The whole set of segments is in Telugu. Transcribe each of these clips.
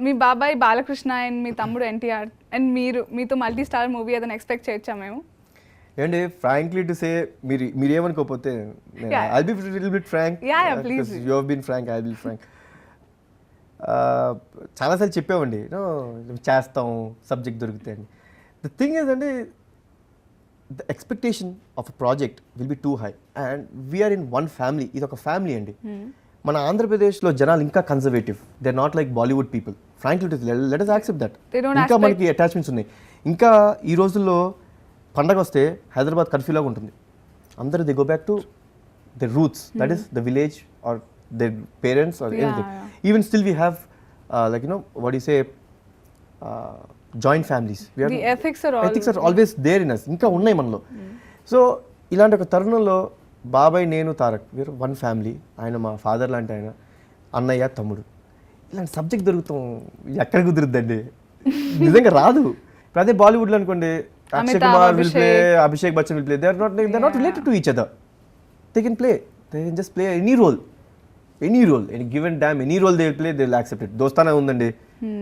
మీ బాబాయ్ బాలకృష్ణ అండ్ మీ తమ్ముడు ఎన్టీఆర్ అండ్ మీతో మల్టీ స్టార్ మూవీ ఏదైనా ఎక్స్పెక్ట్ చేయొచ్చా మేము? ఏంటి ఫ్రాంక్లీ టు సే మీరు ఏమనుకోకపోతే I'll be little bit frank. Please you have been frank, I will frank. చాలాసార్లు చెప్పామండి చేస్తాం సబ్జెక్ట్ దొరికితే అని. ద థింగ్ ఇస్ అంటే the expectation of a project will be too high and we are in one family. ఇది ఒక ఫ్యామిలీ అండి. మన ఆంధ్రప్రదేశ్లో జనాలు ఇంకా conservative, they are not like Bollywood people. Frankly let us accept that. ఇంకా మనకి అటాచ్మెంట్స్ ఉన్నాయి. ఇంకా ఈ రోజుల్లో పండగ వస్తే హైదరాబాద్ కర్ఫ్యూలాగా ఉంటుంది. అందరూ they go back to the roots, that is the village or their parents or anything. Even still we have like what do you say, joint families. The ethics are always there in us. ఇంకా ఉన్నాయి మనలో. సో ఇలాంటి ఒక తరుణంలో బాబాయ్, నేను, తారక్ వీరు వన్ ఫ్యామిలీ. ఆయన మా ఫాదర్ లాంటి ఆయన, అన్నయ్య, తమ్ముడు. ఇలాంటి సబ్జెక్ట్ దొరుకుతాం ఎక్కడ కుదురుద్దండి, నిజంగా రాదు. ఇప్పుడు అదే బాలీవుడ్లో అనుకోండి, Akshay Kumar will play, Abhishek Bachchan will play. They are not related to each other. They can just play any role, any given time, any role they will play, they will accept it. Dostana undandi,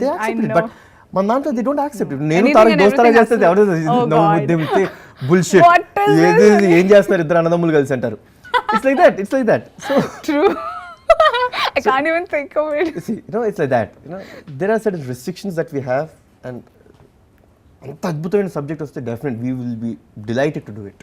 they accept it. But మన దాంట్లో they don't accept it. నేను తారక్ దోస్తానా చేస్తే ఎవరు నవ్వుద్దే bullshit, ఏం చేస్తున్నారు ఇద్దరు అన్నదమ్ములు కలిసి అంటారు. It's like that. So true. I can't even think of it. See, it's like that. There are certain restrictions that we have, and అంత అద్భుతమైన సబ్జెక్ట్ వస్తే definitely we will be delighted to do it.